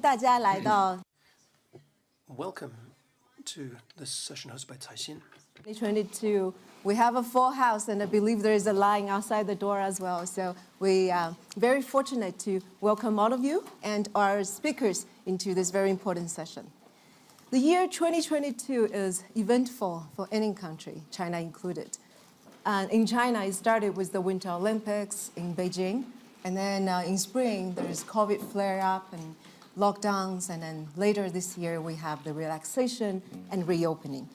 大家来到 Welcome to this session hosted by Caixin. 2022. We have a full house, and I believe there is a line outside the door as well. So we are very fortunate to welcome all of you and our speakers into this very important session. The year 2022 is eventful for any country, China included. In China, it started with the Winter Olympics in Beijing. And then in spring, there's COVID flare-up and lockdowns. And then later this year, we have the relaxation and reopening.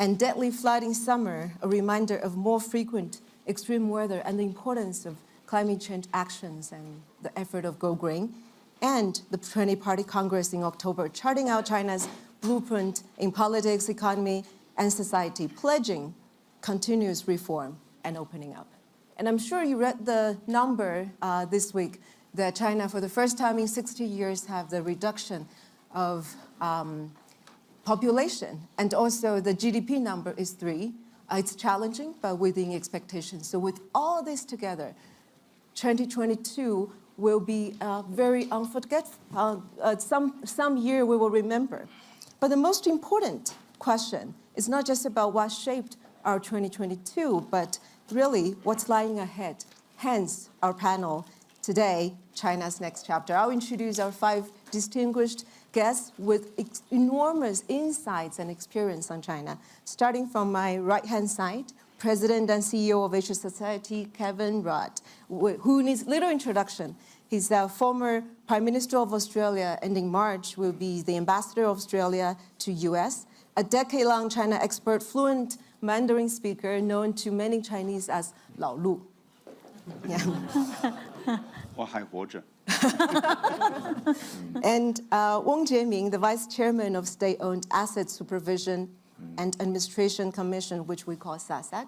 And deadly flood in summer, a reminder of more frequent extreme weather and the importance of climate change actions and the effort of Go Green. And the 20-Party Congress in October, charting out China's blueprint in politics, economy, and society, pledging continuous reform and opening up. And I'm sure you read the number this week that China, for the first time in 60 years, have the reduction of population. And also the GDP number is 3. It's challenging, but within expectations. So with all this together, 2022 will be very unforgettable, some year we will remember. But the most important question is not just about what shaped our 2022, but really what's lying ahead. Hence, our panel today, China's Next Chapter. I'll introduce our 5 distinguished guests with enormous insights and experience on China. Starting from my right-hand side, President and CEO of Asia Society, Kevin Rudd, who needs little introduction. He's the former Prime Minister of Australia, and in March will be the Ambassador of Australia to US, a decade-long China expert, fluent Mandarin speaker, known to many Chinese as 老陆. Yeah. 我还活着. And Weng Jieming, the Vice Chairman of State-Owned Asset Supervision and Administration Commission, which we call SASAC.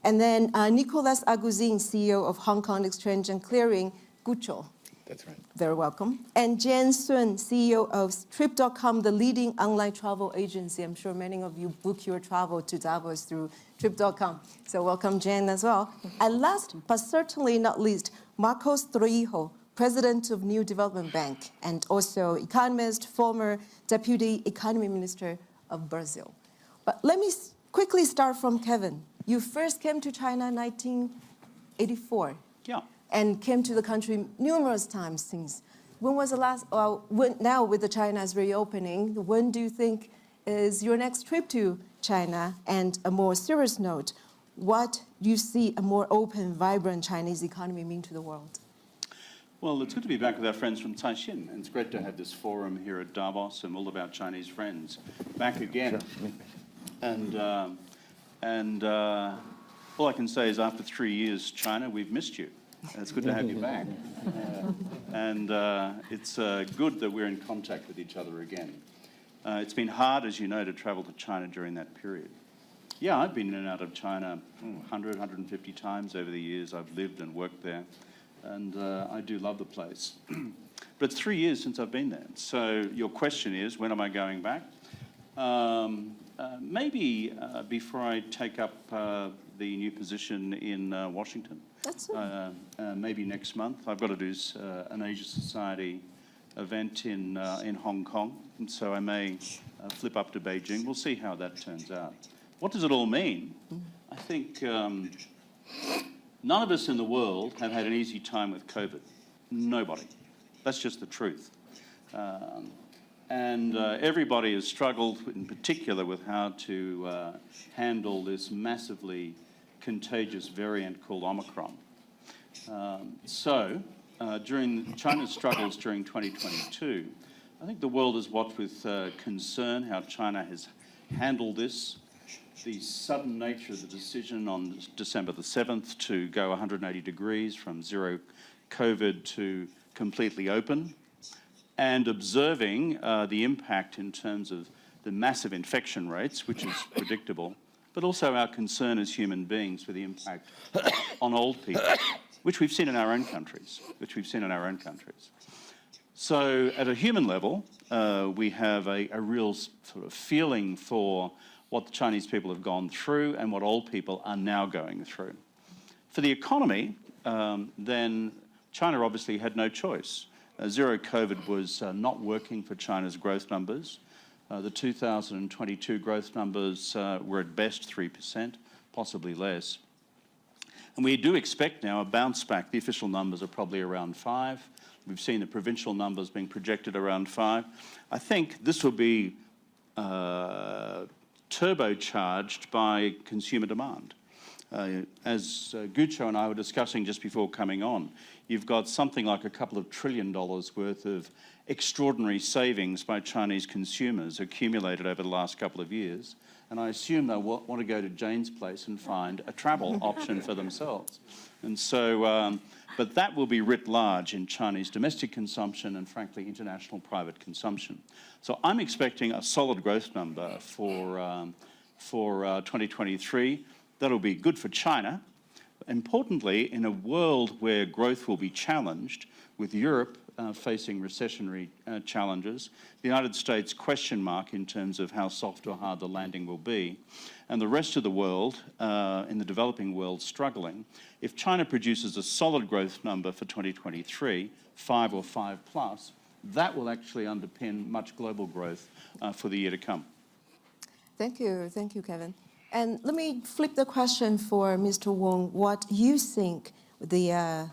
And then Nicolas Aguzin, CEO of Hong Kong Exchange and Clearing, Gucho. That's right. Very welcome. And Jen Sun, CEO of Trip.com, the leading online travel agency. I'm sure many of you book your travel to Davos through Trip.com. So welcome, Jen, as well. And last, but certainly not least, Marcos Troyjo, President of New Development Bank, and also economist, former Deputy Economy Minister of Brazil. But let me quickly start from Kevin. You first came to China in 1984. Yeah. And came to the country numerous times since. When was the last, now with the China's reopening, when do you think is your next trip to China? And a more serious note, what do you see a more open, vibrant Chinese economy mean to the world? Well, it's good to be back with our friends from Caixin, and it's great to have this forum here at Davos and all of our Chinese friends back again. Sure. And all I can say is after 3 years, China, we've missed you. It's good to have you back. It's good that we're in contact with each other again. It's been hard, as you know, to travel to China during that period. Yeah, I've been in and out of China 100, 150 times over the years. I've lived and worked there, and I do love the place. But it's 3 years since I've been there. So your question is, when am I going back? Maybe before I take up the new position in Washington. That's it. Maybe next month. I've got to do an Asia Society event in Hong Kong, and so I may flip up to Beijing. We'll see how that turns out. What does it all mean? I think none of us in the world have had an easy time with COVID. Nobody. That's just the truth. And everybody has struggled, in particular, with how to handle this massively contagious variant called Omicron. During China's struggles during 2022, I think the world has watched with concern how China has handled this, the sudden nature of the decision on December the 7th to go 180 degrees from zero COVID to completely open, and observing the impact in terms of the massive infection rates, which is predictable, but also our concern as human beings for the impact on old people, which we've seen in our own countries, So at a human level, we have a real sort of feeling for what the Chinese people have gone through and what old people are now going through. For the economy, then China obviously had no choice. Zero COVID was not working for China's growth numbers. The 2022 growth numbers were at best 3%, possibly less. And we do expect now a bounce back. The official numbers are probably around 5. We've seen the provincial numbers being projected around 5. I think this will be turbocharged by consumer demand. As Gucho and I were discussing just before coming on, you've got something like a couple of $1 trillion worth of extraordinary savings by Chinese consumers accumulated over the last couple of years. And I assume they'll want to go to Jane's Place and find a travel option for themselves. And so, but that will be writ large in Chinese domestic consumption and, frankly, international private consumption. So I'm expecting a solid growth number for 2023. That'll be good for China. Importantly, in a world where growth will be challenged, with Europe facing recessionary challenges, the United States question mark in terms of how soft or hard the landing will be, and the rest of the world, in the developing world, struggling. If China produces a solid growth number for 2023, 5 or 5 plus, that will actually underpin much global growth for the year to come. Thank you, Kevin. And let me flip the question for Mr. Weng. What you think the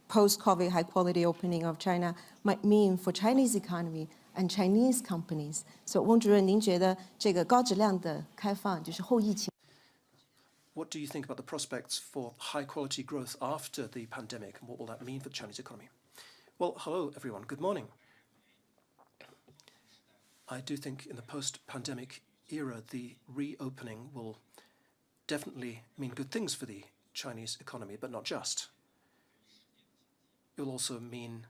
post-COVID high-quality opening of China might mean for Chinese economy and Chinese companies? So, 翁主任，您觉得这个高质量的开放，就是后疫情 What do you think about the prospects for high-quality growth after the pandemic, and what will that mean for the Chinese economy? Well, hello, everyone. Good morning. I do think in the post-pandemic era, the reopening will definitely mean good things for the Chinese economy, but not just. It will also mean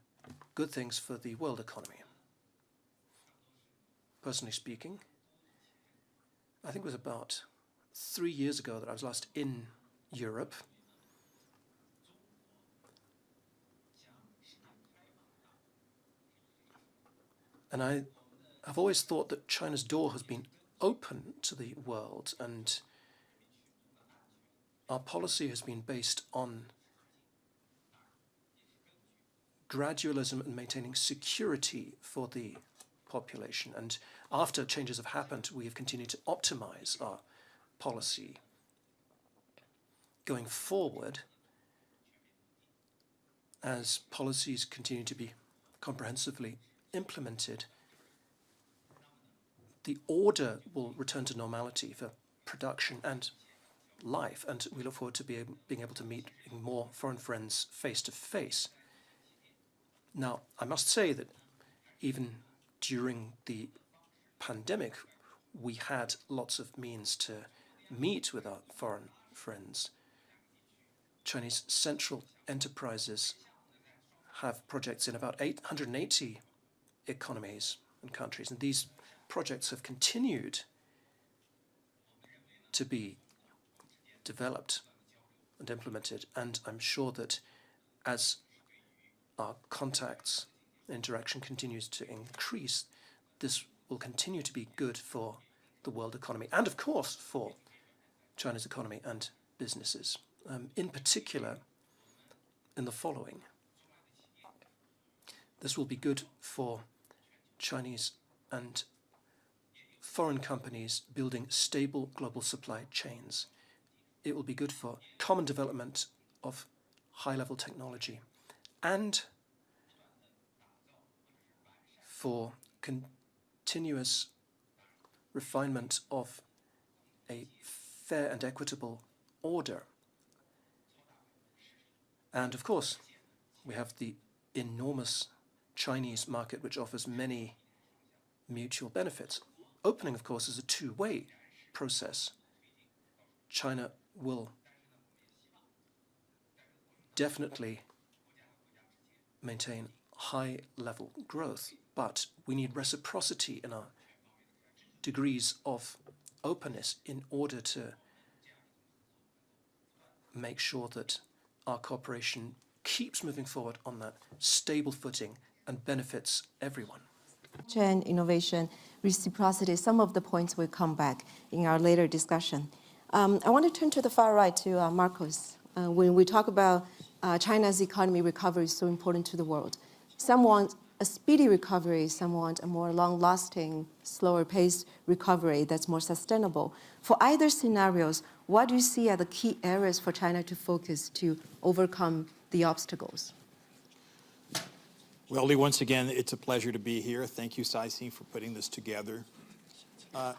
good things for the world economy. Personally speaking, I think it was about 3 years ago that I was last in Europe. And I've always thought that China's door has been open to the world, and our policy has been based on gradualism and maintaining security for the population. And after changes have happened, we have continued to optimize our policy. Going forward, as policies continue to be comprehensively implemented, the order will return to normality for production and life, and we look forward to being able to meet more foreign friends face to face. Now, I must say that even during the pandemic, we had lots of means to meet with our foreign friends. Chinese central enterprises have projects in about 880 economies and countries, and these projects have continued to be developed and implemented, and I'm sure that as our contacts interaction continues to increase, this will continue to be good for the world economy and, of course, for China's economy and businesses. In particular, in the following. This will be good for Chinese and foreign companies building stable global supply chains. It will be good for common development of high-level technology and for continuous refinement of a fair and equitable order. And of course, we have the enormous Chinese market, which offers many mutual benefits. Opening, of course, is a two-way process. China will definitely maintain high-level growth, but we need reciprocity in our degrees of openness in order to make sure that our cooperation keeps moving forward on that stable footing and benefits everyone. And innovation, reciprocity, some of the points will come back in our later discussion. I want to turn to the far right to Marcos. When we talk about China's economy recovery is so important to the world, Some want a speedy recovery, some want a more long-lasting, slower-paced recovery that's more sustainable. For either scenarios, what do you see are the key areas for China to focus to overcome the obstacles? Well, Li, once again, it's a pleasure to be here. Thank you, Caixin, for putting this together.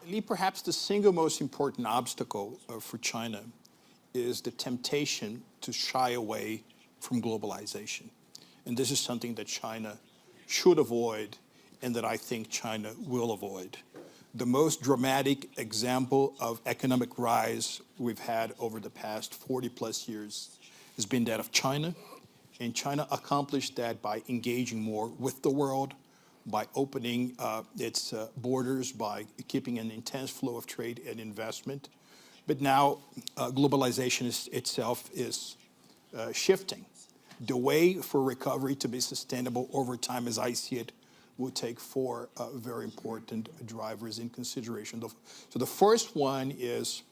Li, perhaps the single most important obstacle for China is the temptation to shy away from globalization. And this is something that China should avoid and that I think China will avoid. The most dramatic example of economic rise we've had over the past 40 plus years has been that of China. And China accomplished that by engaging more with the world, by opening its borders, by keeping an intense flow of trade and investment. But now globalization itself is shifting. The way for recovery to be sustainable over time, as I see it, will take four very important drivers in consideration. So the first one is,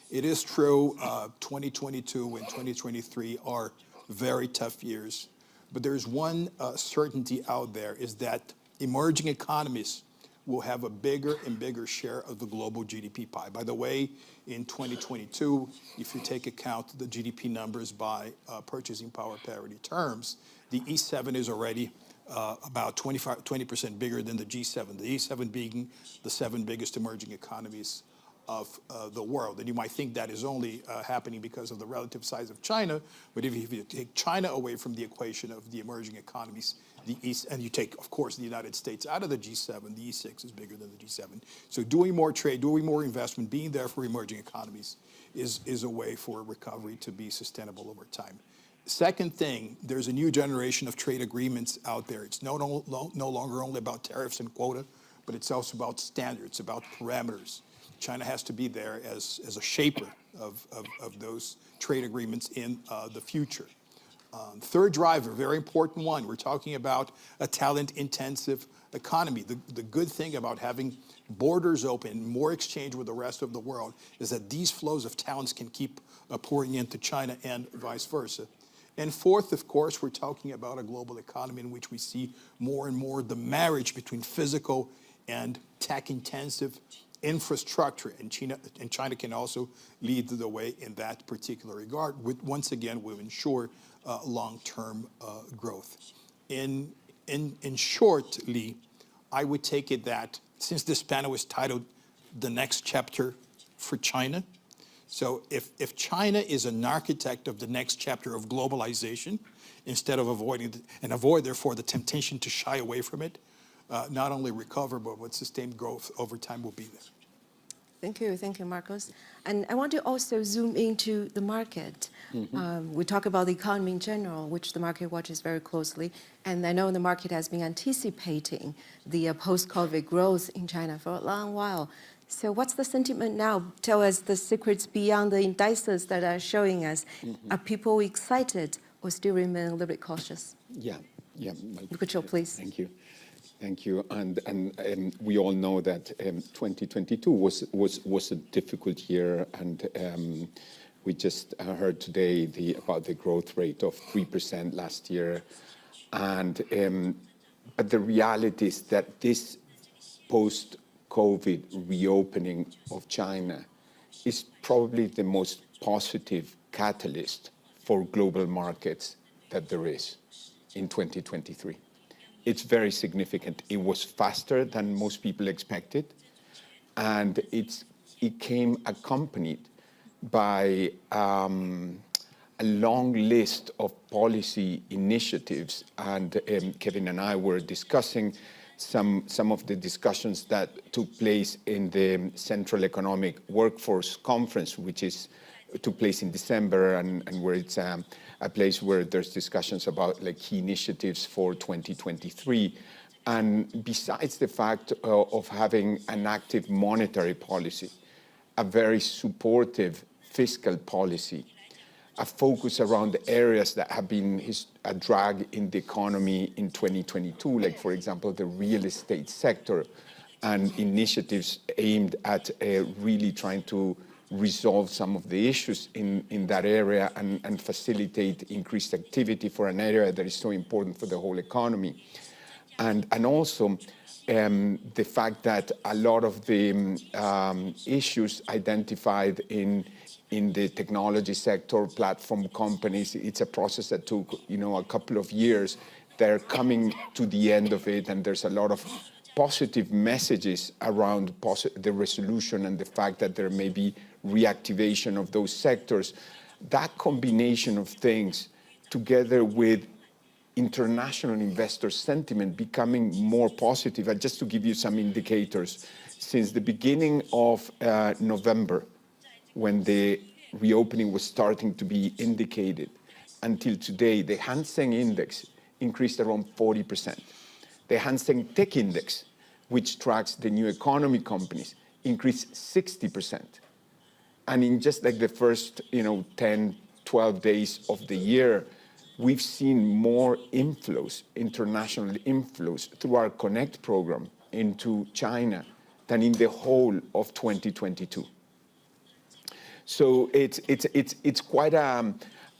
it is true 2022 and 2023 are very tough years. But there's one certainty out there, is that emerging economies will have a bigger and bigger share of the global GDP pie. By the way, in 2022, if you take account the GDP numbers by purchasing power parity terms, the E7 is already about 20% bigger than the G7, the E7 being the 7 biggest emerging economies of the world. And you might think that is only happening because of the relative size of China, but if you take China away from the equation of the emerging economies, the East, and you take, of course, the United States out of the G7, the E6 is bigger than the G7. So doing more trade, doing more investment, being there for emerging economies is a way for recovery to be sustainable over time. Second thing, there's a new generation of trade agreements out there. It's no longer only about tariffs and quota, but it's also about standards, about parameters. China has to be there as a shaper of those trade agreements in the future. Third driver, very important one, we're talking about a talent-intensive economy. The good thing about having borders open, more exchange with the rest of the world, is that these flows of talents can keep pouring into China and vice versa. And fourth, of course, we're talking about a global economy in which we see more and more the marriage between physical and tech-intensive infrastructure, and China can also lead the way in that particular regard, which once again will ensure long-term growth. In short, Li, I would take it that since this panel is titled "The Next Chapter for China," so if China is an architect of the next chapter of globalization, instead of avoiding and avoid therefore the temptation to shy away from it, not only recover, but with sustained growth over time will be there. Thank you, Marcos. And I want to also zoom into the market. We talk about the economy in general, which the market watches very closely. And I know the market has been anticipating the post-COVID growth in China for a long while. So what's the sentiment now? Tell us the secrets beyond the indices that are showing us. Are people excited or still remain a little bit cautious? Yeah. Nicolas, please. Thank you. And we all know that 2022 was a difficult year, and we just heard today about the growth rate of 3% last year. And but the reality is that this post-COVID reopening of China is probably the most positive catalyst for global markets that there is in 2023. It's very significant. It was faster than most people expected, and it came accompanied by a long list of policy initiatives. And Kevin and I were discussing some of the discussions that took place in the Central Economic Workforce Conference, which took place in December, and where it's a place where there's discussions about like key initiatives for 2023. And besides the fact of having an active monetary policy, a very supportive fiscal policy, a focus around the areas that have been a drag in the economy in 2022, like, for example, the real estate sector, and initiatives aimed at really trying to resolve some of the issues in that area and facilitate increased activity for an area that is so important for the whole economy. And also the fact that a lot of the issues identified in the technology sector, platform companies, it's a process that took, a couple of years. They're coming to the end of it, and there's a lot of positive messages around the resolution and the fact that there may be reactivation of those sectors. That combination of things, together with international investor sentiment becoming more positive, and just to give you some indicators, since the beginning of November, when the reopening was starting to be indicated, until today, the Hang Seng Index increased around 40%. The Hang Seng Tech Index, which tracks the new economy companies, increased 60%. And in just like the first 10, 12 days of the year, we've seen more inflows, international inflows, through our Connect program into China than in the whole of 2022. So it's quite a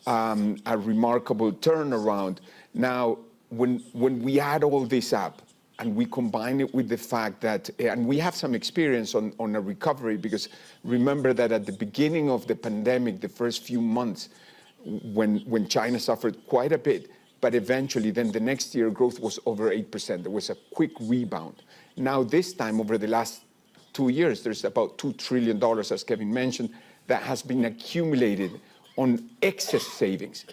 remarkable turnaround. Now, when we add all this up and we combine it with the fact that, and we have some experience on a recovery, because remember that at the beginning of the pandemic, the first few months, when China suffered quite a bit, but eventually then the next year growth was over 8%. There was a quick rebound. Now this time, over the last 2 years, there's about $2 trillion, as Kevin mentioned, that has been accumulated on excess savings.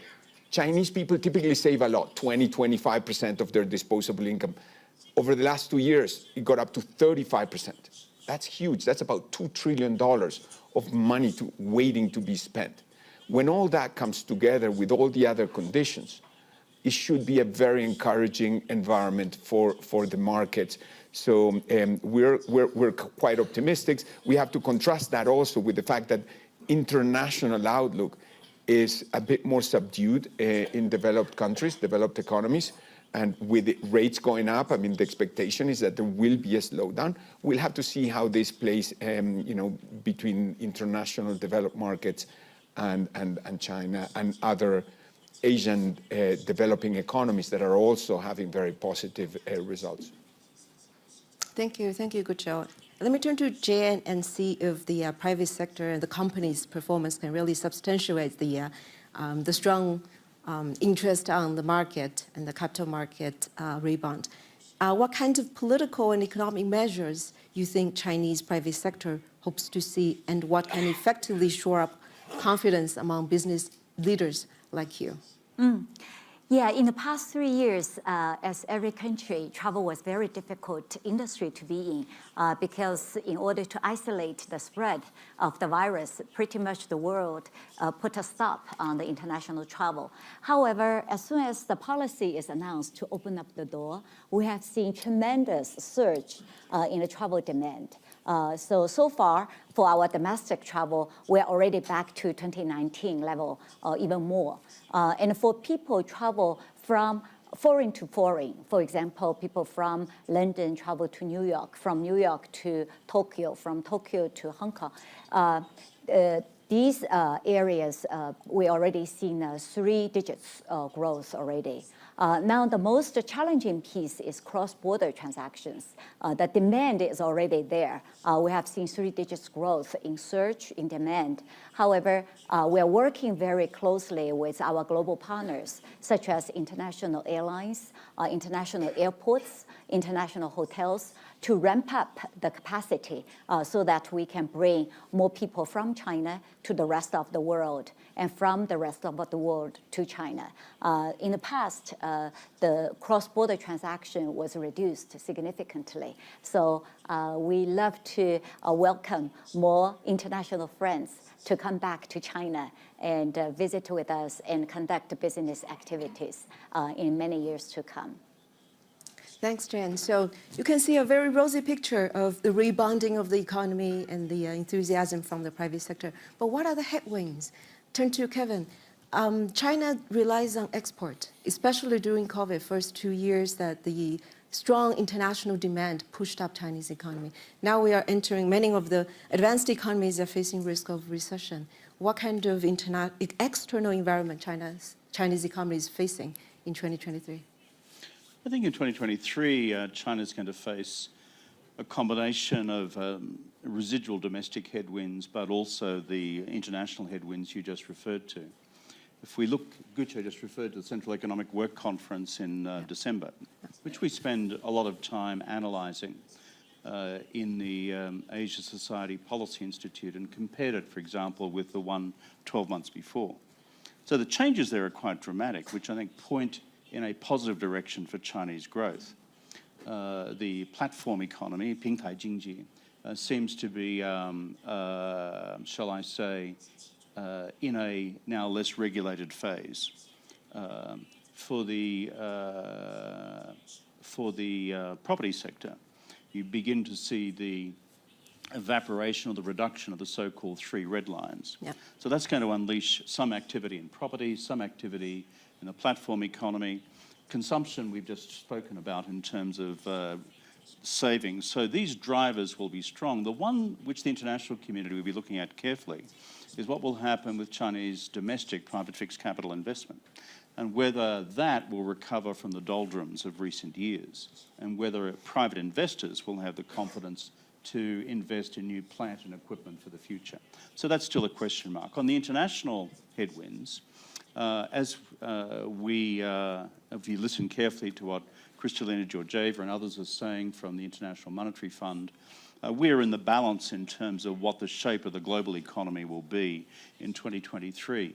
Chinese people typically save a lot, 20, 25% of their disposable income. Over the last 2 years, it got up to 35%. That's huge. That's about $2 trillion of money waiting to be spent. When all that comes together with all the other conditions, it should be a very encouraging environment for the markets. So we're quite optimistic. We have to contrast that also with the fact that international outlook is a bit more subdued in developed countries, developed economies. And with rates going up, I mean, the expectation is that there will be a slowdown. We'll have to see how this plays, between international developed markets and China and other Asian developing economies that are also having very positive results. Thank you, Gucho. Let me turn to Jan and see if the private sector and the company's performance can really substantiate the strong interest on the market and the capital market rebound. What kinds of political and economic measures you think Chinese private sector hopes to see, and what can effectively shore up confidence among business leaders like you? Yeah, in the past 3 years, as every country, travel was very difficult industry to be in because in order to isolate the spread of the virus, pretty much the world put a stop on the international travel. However, as soon as the policy is announced to open up the door, we have seen tremendous surge in the travel demand. So far, for our domestic travel, we're already back to 2019 level, or even more. And for people travel from foreign to foreign, for example, people from London travel to New York, from New York to Tokyo, from Tokyo to Hong Kong. These areas, we already seen 3 digits growth already. Now, the most challenging piece is cross-border transactions. The demand is already there. We have seen 3 digits growth in surge in demand. However, we are working very closely with our global partners, such as international airlines, international airports, international hotels, to ramp up the capacity so that we can bring more people from China to the rest of the world, and from the rest of the world to China. In the past, the cross-border transaction was reduced significantly. So we love to welcome more international friends to come back to China and visit with us and conduct business activities in many years to come. Thanks, Jan. So you can see a very rosy picture of the rebounding of the economy and the enthusiasm from the private sector. But what are the headwinds? Turn to Kevin. China relies on export, especially during COVID, first 2 years that the strong international demand pushed up Chinese economy. Now we are entering, many of the advanced economies are facing risk of recession. What kind of external environment Chinese economy is facing in 2023? I think in 2023, China's going to face a combination of residual domestic headwinds, but also the international headwinds you just referred to. If we look, Gucho just referred to the Central Economic Work Conference in December, which we spend a lot of time analysing in the Asia Society Policy Institute, and compared it, for example, with the one 12 months before. So the changes there are quite dramatic, which I think point in a positive direction for Chinese growth. The platform economy, 平台经济, seems to be, shall I say, in a now less regulated phase. For the property sector, you begin to see the evaporation or the reduction of the so-called three red lines. Yeah. So that's going to unleash some activity in property, some activity in the platform economy. Consumption we've just spoken about in terms of savings. So these drivers will be strong. The one which the international community will be looking at carefully is what will happen with Chinese domestic private fixed capital investment, and whether that will recover from the doldrums of recent years, and whether private investors will have the confidence to invest in new plant and equipment for the future. So that's still a question mark. On the international headwinds, if you listen carefully to what Kristalina Georgieva and others are saying from the International Monetary Fund, we're in the balance in terms of what the shape of the global economy will be in 2023.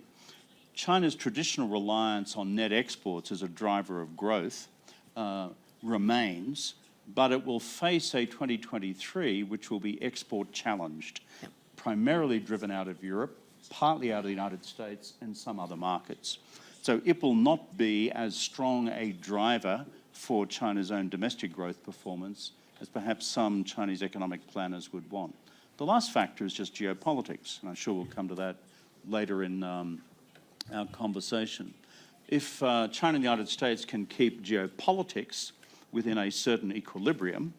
China's traditional reliance on net exports as a driver of growth remains, but it will face a 2023 which will be export challenged, primarily driven out of Europe, partly out of the United States and some other markets. So it will not be as strong a driver for China's own domestic growth performance as perhaps some Chinese economic planners would want. The last factor is just geopolitics, and I'm sure we'll come to that later in our conversation. If China and the United States can keep geopolitics within a certain equilibrium,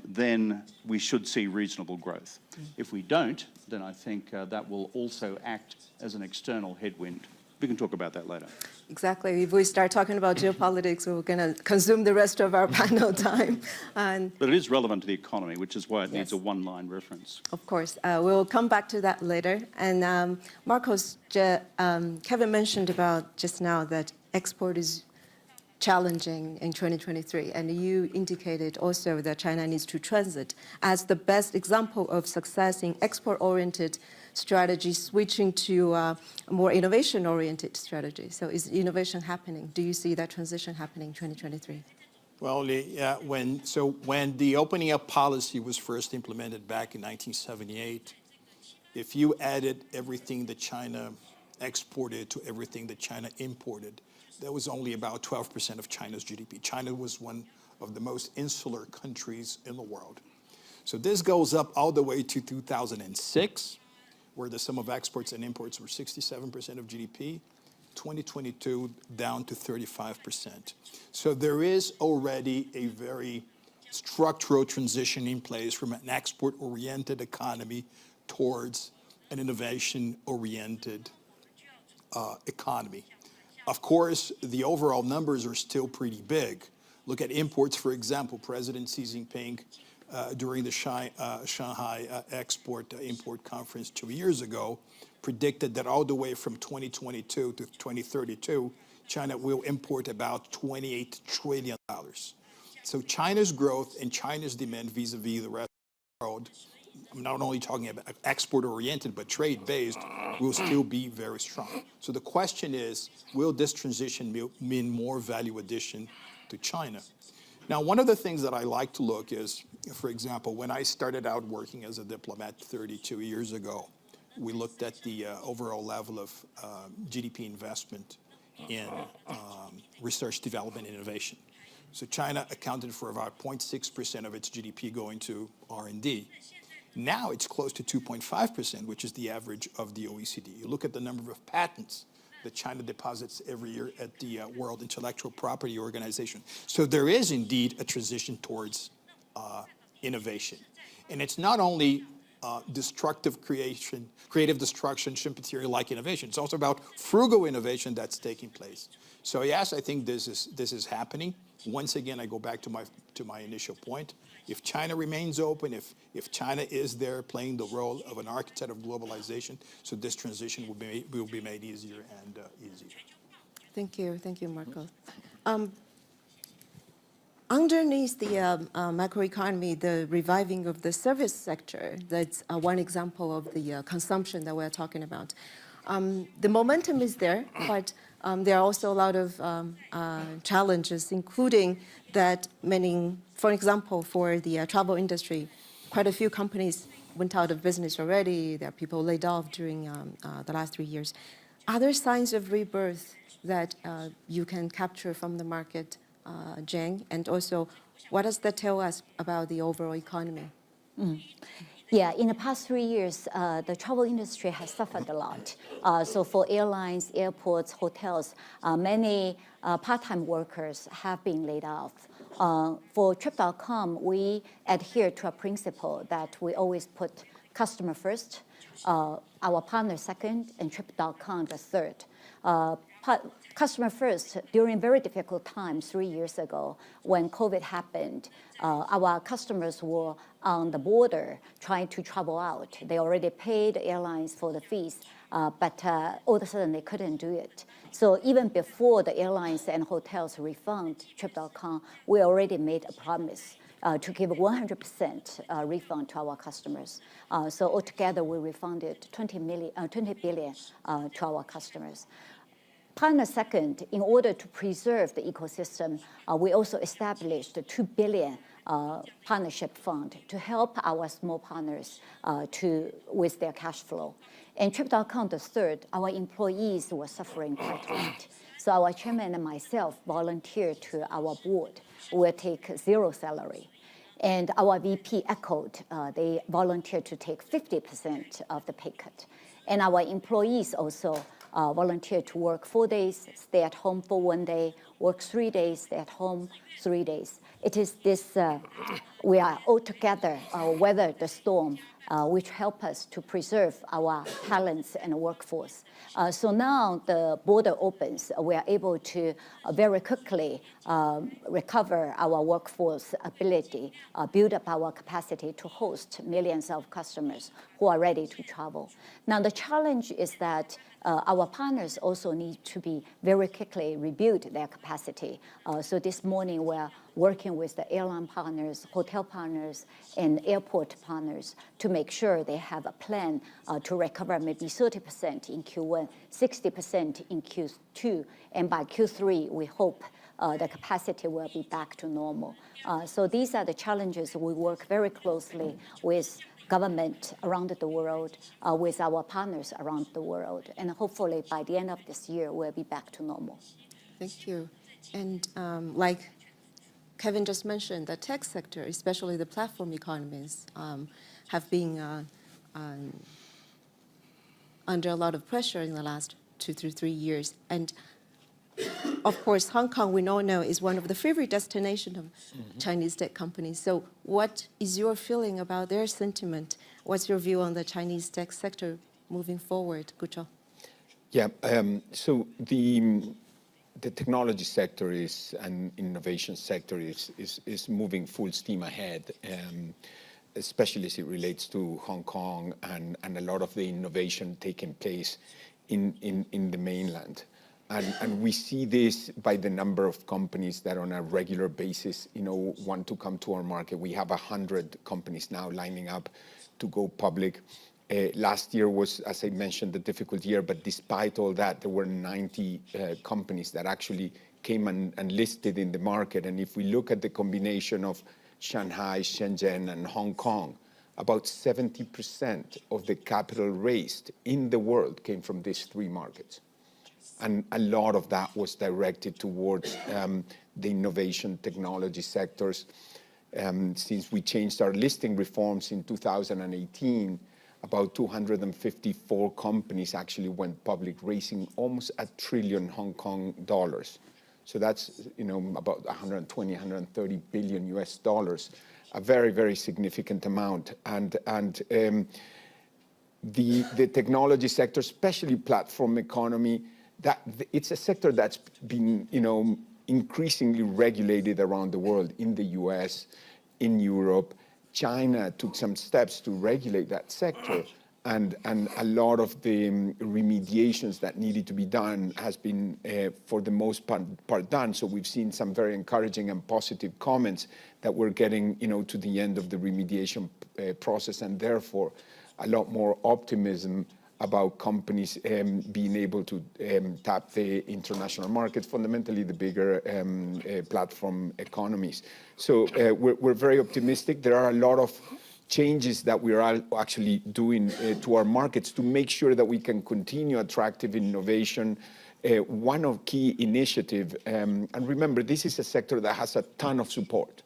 then we should see reasonable growth. If we don't, then I think that will also act as an external headwind. We can talk about that later. Exactly. If we start talking about geopolitics, we're going to consume the rest of our panel time. But it is relevant to the economy, which is why it needs a one-line reference. Of course. We'll come back to that later. And Marcos, Kevin mentioned about just now that export is challenging in 2023, and you indicated also that China needs to transit as the best example of success in export-oriented strategy, switching to a more innovation-oriented strategy. So is innovation happening? Do you see that transition happening in 2023? Well, yeah, when the opening up policy was first implemented back in 1978, if you added everything that China exported to everything that China imported, that was only about 12% of China's GDP. China was one of the most insular countries in the world. So this goes up all the way to 2006, where the sum of exports and imports were 67% of GDP, 2022 down to 35%. So there is already a very structural transition in place from an export-oriented economy towards an innovation-oriented economy. Of course, the overall numbers are still pretty big. Look at imports, for example. President Xi Jinping, during the Shanghai Export-Import Conference 2 years ago, predicted that all the way from 2022 to 2032, China will import about $28 trillion. So China's growth and China's demand vis-a-vis the rest of the world, I'm not only talking about export-oriented, but trade-based, will still be very strong. So the question is, will this transition mean more value addition to China? Now, one of the things that I like to look is, for example, when I started out working as a diplomat 32 years ago, we looked at the overall level of GDP investment in research, development, and innovation. So China accounted for about 0.6% of its GDP going to R&D. Now it's close to 2.5%, which is the average of the OECD. You look at the number of patents that China deposits every year at the World Intellectual Property Organization. So there is indeed a transition towards innovation. And it's not only destructive creation, creative destruction, Schumpeterian-like innovation. It's also about frugal innovation that's taking place. So yes, I think this is happening. Once again, I go back to my initial point. If China remains open, if China is there playing the role of an architect of globalization, so this transition will be made easier and easier. Thank you, Marco. Underneath the macroeconomy, the reviving of the service sector, that's one example of the consumption that we're talking about. The momentum is there, but there are also a lot of challenges, including that many, for example, for the travel industry, quite a few companies went out of business already. There are people laid off during the last 3 years. Are there signs of rebirth that you can capture from the market, Zhang? And also, what does that tell us about the overall economy? Yeah, in the past 3 years, the travel industry has suffered a lot. So for airlines, airports, hotels, many part-time workers have been laid off. For Trip.com, we adhere to a principle that we always put customer first, our partner second, and Trip.com the third. Customer first, during very difficult times 3 years ago, when COVID happened, our customers were on the border trying to travel out. They already paid airlines for the fees, but all of a sudden they couldn't do it. So even before the airlines and hotels refund Trip.com, we already made a promise to give 100% refund to our customers. So altogether, we refunded 20 billion to our customers. Partner second, in order to preserve the ecosystem, we also established a 2 billion partnership fund to help our small partners with their cash flow. And Trip.com, the third, our employees were suffering quite a lot. So our chairman and myself volunteered to our board. We'll take 0 salary. And our VP echoed, they volunteered to take 50% of the pay cut. And our employees also volunteered to work 4 days, stay at home for 1 day, work 3 days, stay at home 3 days. It is this, we are all together, weather the storm, which help us to preserve our talents and workforce. So now the border opens, we are able to very quickly recover our workforce ability, build up our capacity to host millions of customers who are ready to travel. Now the challenge is that our partners also need to be very quickly rebuild their capacity. So this morning we're working with the airline partners, hotel partners, and airport partners to make sure they have a plan to recover maybe 30% in Q1, 60% in Q2, and by Q3 we hope the capacity will be back to normal. So these are the challenges. We work very closely with government around the world, with our partners around the world. And hopefully by the end of this year, we'll be back to normal. Thank you. And like Kevin just mentioned, the tech sector, especially the platform economies, have been under a lot of pressure in the last 2 to 3 years. And of course, Hong Kong, we all know, is one of the favorite destinations of Chinese tech companies. So what is your feeling about their sentiment? What's your view on the Chinese tech sector moving forward, Gucho? Yeah, so the technology sector and innovation sector is moving full steam ahead, especially as it relates to Hong Kong and a lot of the innovation taking place in the mainland. And we see this by the number of companies that on a regular basis, want to come to our market. We have 100 companies now lining up to go public. Last year was, as I mentioned, a difficult year, but despite all that, there were 90 companies that actually came and listed in the market. And if we look at the combination of Shanghai, Shenzhen, and Hong Kong, about 70% of the capital raised in the world came from these 3 markets. And a lot of that was directed towards the innovation technology sectors. Since we changed our listing reforms in 2018, about 254 companies actually went public, raising almost $1 trillion Hong Kong dollars. So that's, about 120, 130 billion US dollars, a very, very significant amount. And the technology sector, especially platform economy, it's a sector that's been, increasingly regulated around the world, in the US, in Europe. China took some steps to regulate that sector, and a lot of the remediations that needed to be done has been, for the most part, done. So we've seen some very encouraging and positive comments that we're getting, to the end of the remediation process, and therefore a lot more optimism about companies being able to tap the international markets, fundamentally the bigger platform economies. So we're very optimistic. There are a lot of changes that we are actually doing to our markets to make sure that we can continue attractive innovation. One of key initiative, and remember, this is a sector that has a ton of support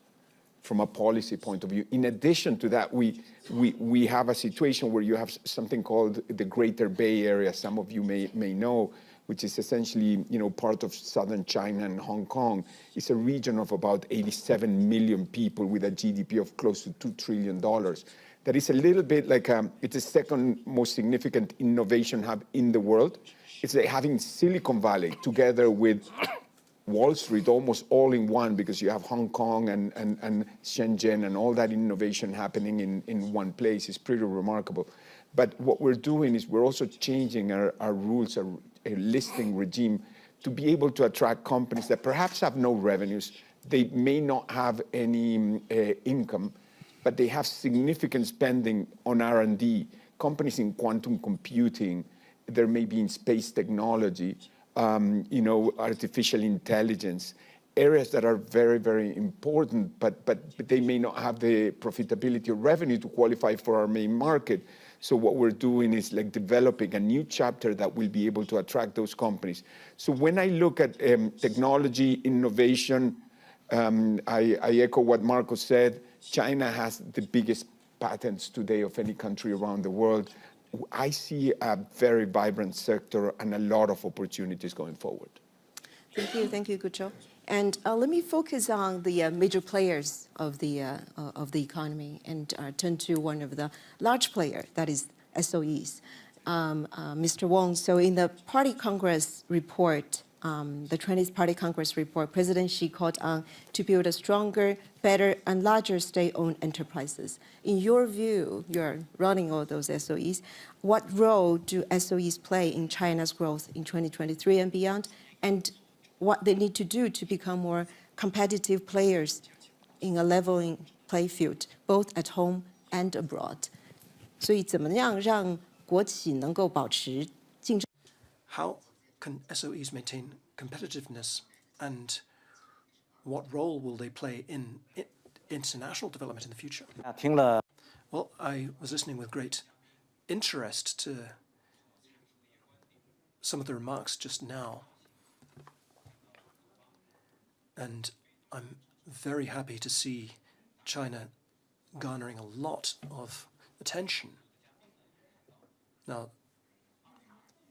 from a policy point of view. In addition to that, we have a situation where you have something called the Greater Bay Area, some of you may know, which is essentially, part of southern China and Hong Kong. It's a region of about 87 million people with a GDP of close to $2 trillion. That is a little bit like, it's the second most significant innovation hub in the world. It's like having Silicon Valley together with Wall Street, almost all in one, because you have Hong Kong and Shenzhen and all that innovation happening in one place. Is pretty remarkable. But what we're doing is we're also changing our rules, our listing regime, to be able to attract companies that perhaps have no revenues. They may not have any income, but they have significant spending on R&D. Companies in quantum computing, there may be in space technology, artificial intelligence, areas that are very, very important, but they may not have the profitability or revenue to qualify for our main market. So what we're doing is like developing a new chapter that will be able to attract those companies. So when I look at technology, innovation, I echo what Marco said. China has the biggest patents today of any country around the world. I see a very vibrant sector and a lot of opportunities going forward. Thank you, Gucho. And let me focus on the major players of the economy and turn to one of the large players, that is SOEs. Mr. Wong, so in the Party Congress report, the 20th Party Congress report, President Xi called on to build a stronger, better, and larger state-owned enterprises. In your view, you're running all those SOEs. What role do SOEs play in China's growth in 2023 and beyond, and what they need to do to become more competitive players in a leveling play field, both at home and abroad? 所以怎么样让国企能够保持竞争？ How can SOEs maintain competitiveness, and what role will they play in international development in the future? Well, I was listening with great interest to some of the remarks just now, and I'm very happy to see China garnering a lot of attention. Now,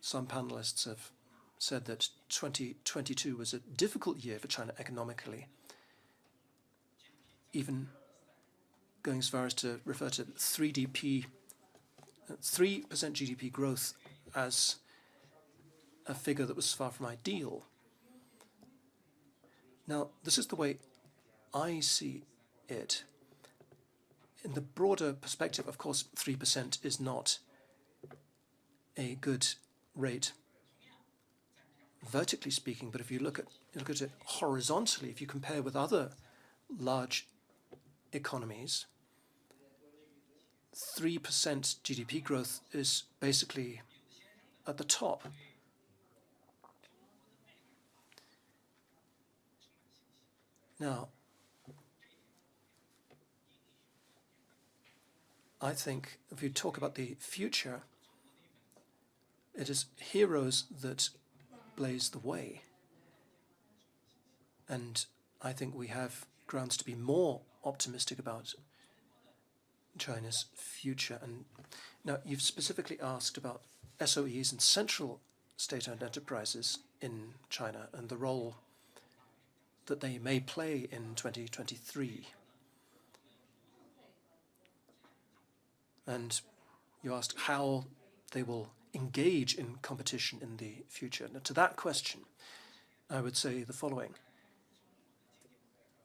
some panelists have said that 2022 was a difficult year for China economically, even going as far as to refer to 3% GDP growth as a figure that was far from ideal. Now, this is the way I see it. In the broader perspective, of course, 3% is not a good rate vertically speaking, but if you look at it horizontally, if you compare with other large economies, 3% GDP growth is basically at the top. Now, I think if you talk about the future, it is heroes that blaze the way. And I think we have grounds to be more optimistic about China's future. And now you've specifically asked about SOEs and central state-owned enterprises in China and the role that they may play in 2023. And you asked how they will engage in competition in the future. Now, to that question, I would say the following.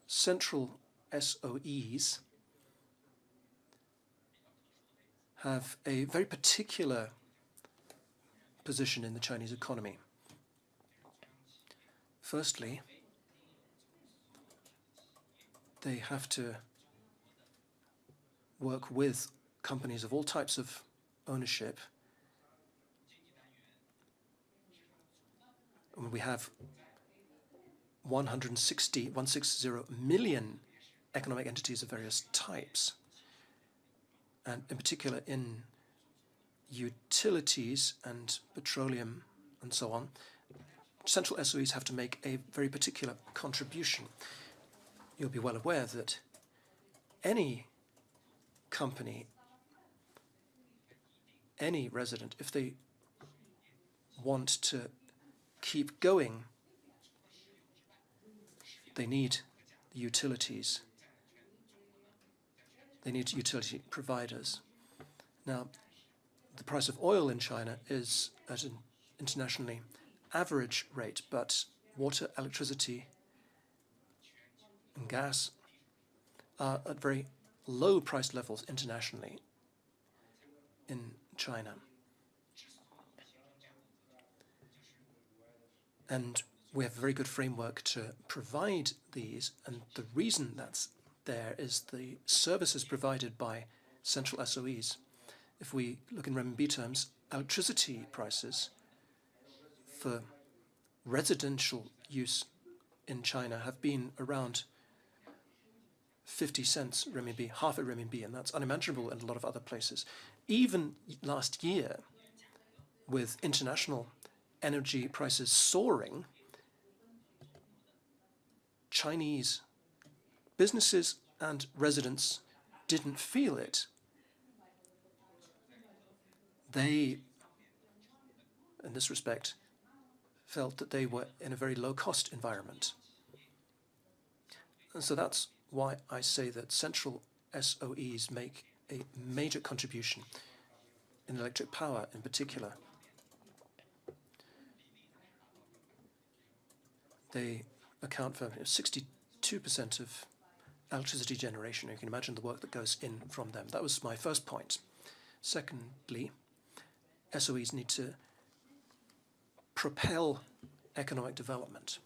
Central SOEs have a very particular position in the Chinese economy. Firstly, they have to work with companies of all types of ownership. And we have 160 million economic entities of various types, and in particular in utilities and petroleum and so on. Central SOEs have to make a very particular contribution. You'll be well aware that any company, any resident, if they want to keep going, they need utilities. They need utility providers. Now, the price of oil in China is at an internationally average rate, but water, electricity, and gas are at very low price levels internationally in China. And we have a very good framework to provide these, and the reason that's there is the services provided by central SOEs. If we look in renminbi terms, electricity prices for residential use in China have been around 50 cents renminbi, half a renminbi, and that's unimaginable in a lot of other places. Even last year, with international energy prices soaring, Chinese businesses and residents didn't feel it. They, in this respect, felt that they were in a very low-cost environment. And so that's why I say that central SOEs make a major contribution in electric power in particular. They account for 62% of electricity generation. You can imagine the work that goes in from them. That was my first point. Secondly, SOEs need to propel economic development.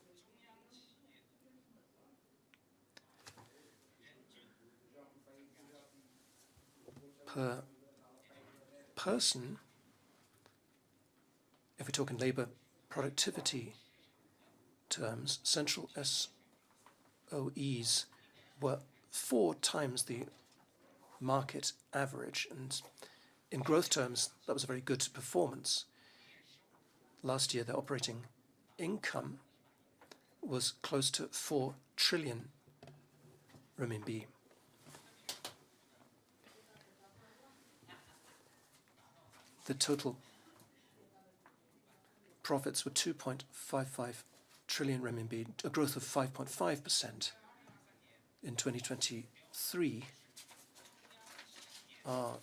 Per person, if we talk in labor productivity terms, central SOEs were 4 times the market average, and in growth terms, that was a very good performance. Last year, their operating income was close to 4 trillion renminbi. The total profits were 2.55 trillion renminbi, a growth of 5.5%. In 2023, our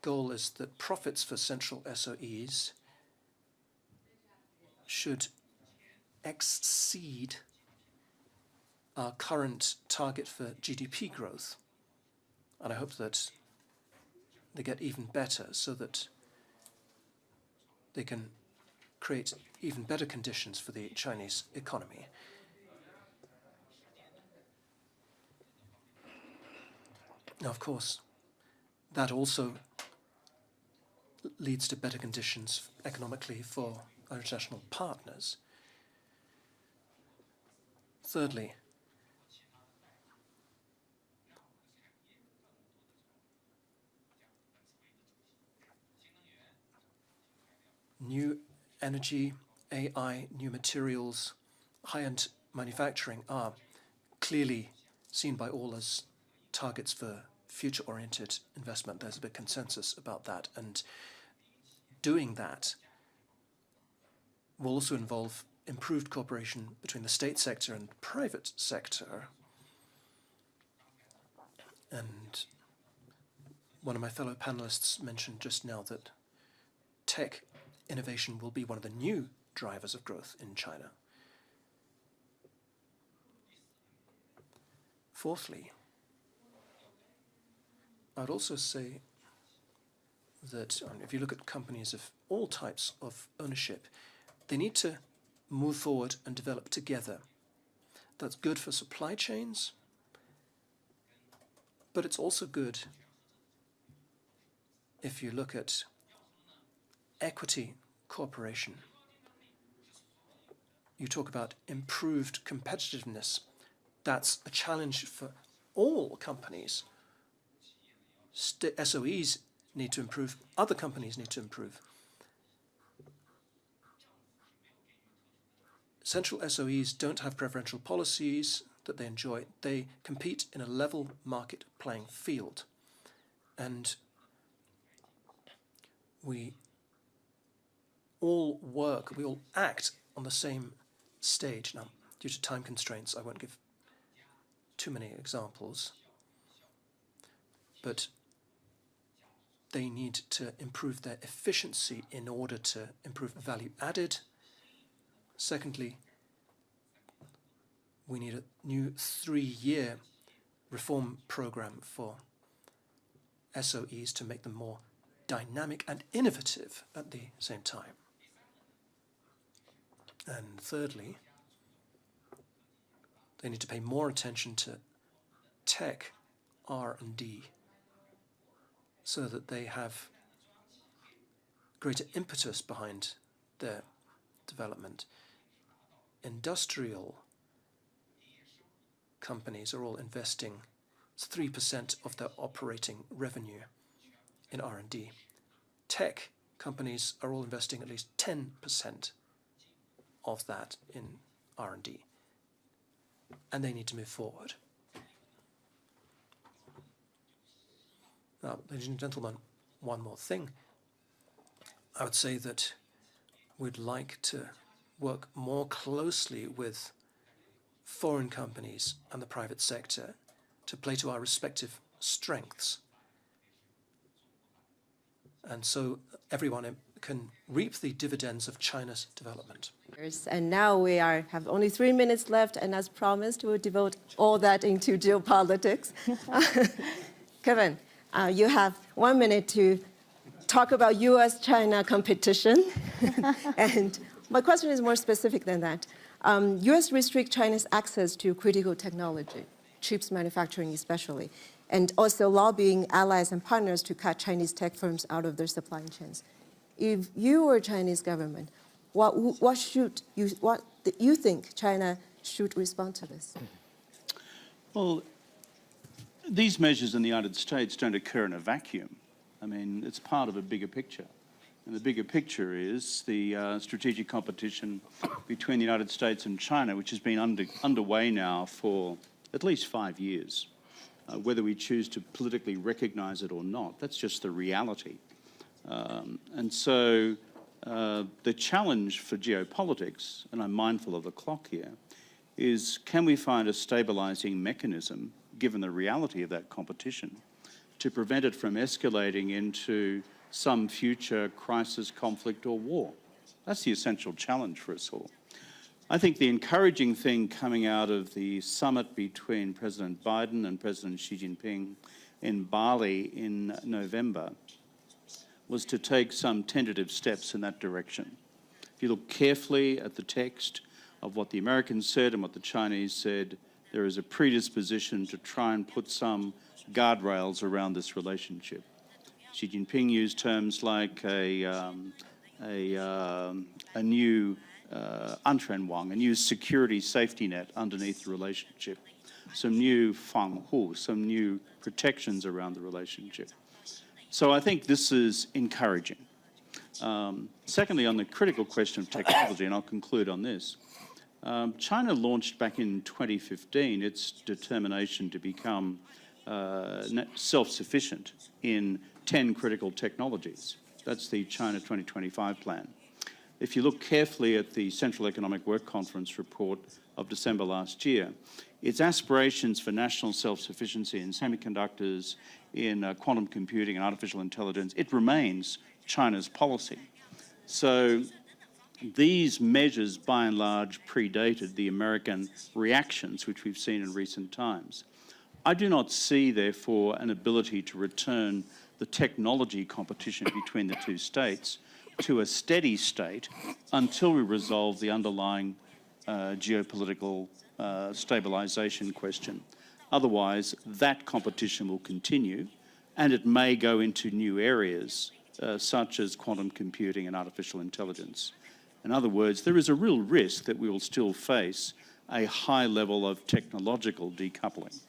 goal is that profits for central SOEs should exceed our current target for GDP growth. And I hope that they get even better so that they can create even better conditions for the Chinese economy. Now, of course, that also leads to better conditions economically for our international partners. Thirdly, new energy, AI, new materials, high-end manufacturing are clearly seen by all as targets for future-oriented investment. There's a big consensus about that, and doing that will also involve improved cooperation between the state sector and private sector. And one of my fellow panelists mentioned just now that tech innovation will be one of the new drivers of growth in China. Fourthly, I would also say that if you look at companies of all types of ownership, they need to move forward and develop together. That's good for supply chains, but it's also good if you look at equity cooperation. You talk about improved competitiveness. That's a challenge for all companies. SOEs need to improve, other companies need to improve. Central SOEs don't have preferential policies that they enjoy. They compete in a level market playing field. And we all work, we all act on the same stage. Now, due to time constraints, I won't give too many examples, but they need to improve their efficiency in order to improve value added. Secondly, we need a new 3-year reform program for SOEs to make them more dynamic and innovative at the same time. And thirdly, they need to pay more attention to tech R&D so that they have greater impetus behind their development. Industrial companies are all investing 3% of their operating revenue in R&D. Tech companies are all investing at least 10% of that in R&D, and they need to move forward. Now, ladies and gentlemen, one more thing. I would say that we'd like to work more closely with foreign companies and the private sector to play to our respective strengths. And so everyone can reap the dividends of China's development. And now we have only 3 minutes left, and as promised, we'll devote all that into geopolitics. Kevin, you have 1 minute to talk about US-China competition. And my question is more specific than that. US restrict China's access to critical technology, chips manufacturing especially, and also lobbying allies and partners to cut Chinese tech firms out of their supply chains. If you were Chinese government, what do you think China should respond to this? Well, these measures in the United States don't occur in a vacuum. I mean, it's part of a bigger picture. And the bigger picture is the strategic competition between the United States and China, which has been underway now for at least 5 years. Whether we choose to politically recognize it or not, that's just the reality. And so the challenge for geopolitics, and I'm mindful of the clock here, is can we find a stabilizing mechanism, given the reality of that competition, to prevent it from escalating into some future crisis, conflict, or war? That's the essential challenge for us all. I think the encouraging thing coming out of the summit between President Biden and President Xi Jinping in Bali in November was to take some tentative steps in that direction. If you look carefully at the text of what the Americans said and what the Chinese said, there is a predisposition to try and put some guardrails around this relationship. Xi Jinping used terms like a new Antrenwang, a new security safety net underneath the relationship, some new fanghu, some new protections around the relationship. So I think this is encouraging. Secondly, on the critical question of technology, and I'll conclude on this, China launched back in 2015 its determination to become self-sufficient in 10 critical technologies. That's the China 2025 plan. If you look carefully at the Central Economic Work Conference report of December last year, its aspirations for national self-sufficiency in semiconductors, in quantum computing and artificial intelligence, it remains China's policy. So these measures, by and large, predated the American reactions, which we've seen in recent times. I do not see, therefore, an ability to return the technology competition between the two states to a steady state until we resolve the underlying geopolitical stabilization question. Otherwise, that competition will continue, and it may go into new areas, such as quantum computing and artificial intelligence. In other words, there is a real risk that we will still face a high level of technological decoupling.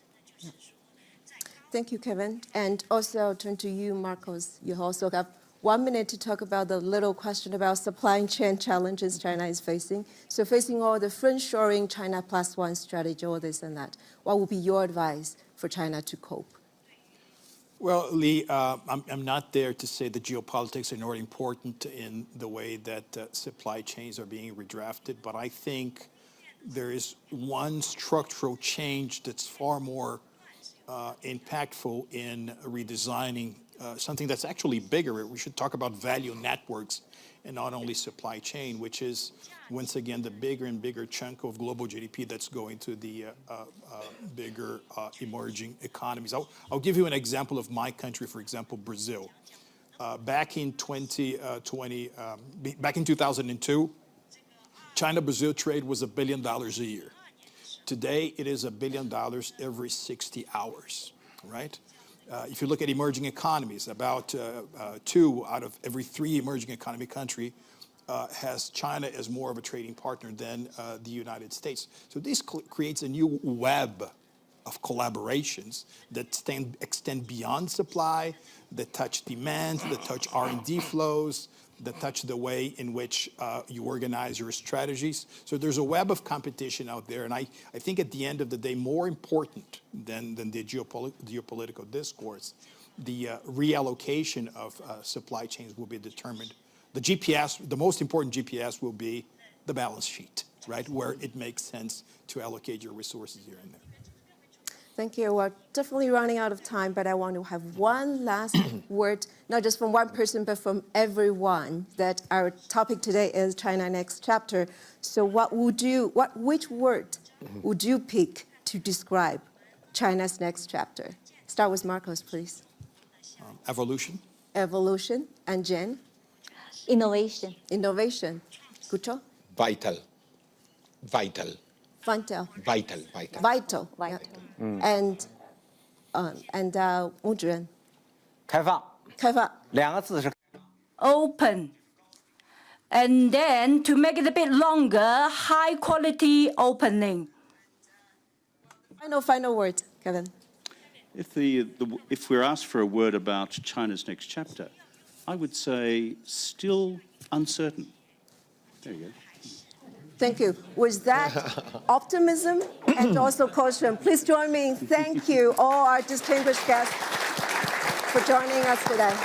Thank you, Kevin. And also, I'll turn to you, Marcos. You also have 1 minute to talk about the little question about supply chain challenges China is facing. So facing all the friendshoring, China +1 strategy, all this and that, what would be your advice for China to cope? Well, Lee, I'm not there to say that geopolitics are not important in the way that supply chains are being redrafted, but I think there is one structural change that's far more impactful in redesigning something that's actually bigger. We should talk about value networks and not only supply chain, which is, once again, the bigger and bigger chunk of global GDP that's going to the bigger emerging economies. I'll give you an example of my country, for example, Brazil. Back in 2002, China-Brazil trade was $1 billion a year. Today, it is $1 billion every 60 hours, right? If you look at emerging economies, about 2 out of every 3 emerging economy country has China as more of a trading partner than the United States. So this creates a new web of collaborations that extend beyond supply, that touch demand, that touch R&D flows, that touch the way in which you organize your strategies. So there's a web of competition out there, and I think at the end of the day, more important than the geopolitical discourse, the reallocation of supply chains will be determined. The GPS, the most important GPS will be the balance sheet, right, where it makes sense to allocate your resources here and there. Thank you. We're definitely running out of time, but I want to have one last word, not just from one person, but from everyone, that our topic today is China Next Chapter. So which word would you pick to describe China's next chapter? Start with Marcos, please. Evolution. Evolution. And Jen? Innovation. Innovation. Gucho? Vital. Vital. Vital. Vital. Vital. Vital. Vital. Yeah. And Weng Jieming? 开放开放。2个字是 open. And then to make it a bit longer, high quality opening. Final word, Kevin. If we're asked for a word about China's next chapter, I would say still uncertain. There you go. Thank you. With that optimism and also caution, please join me in thank you all our distinguished guests for joining us today.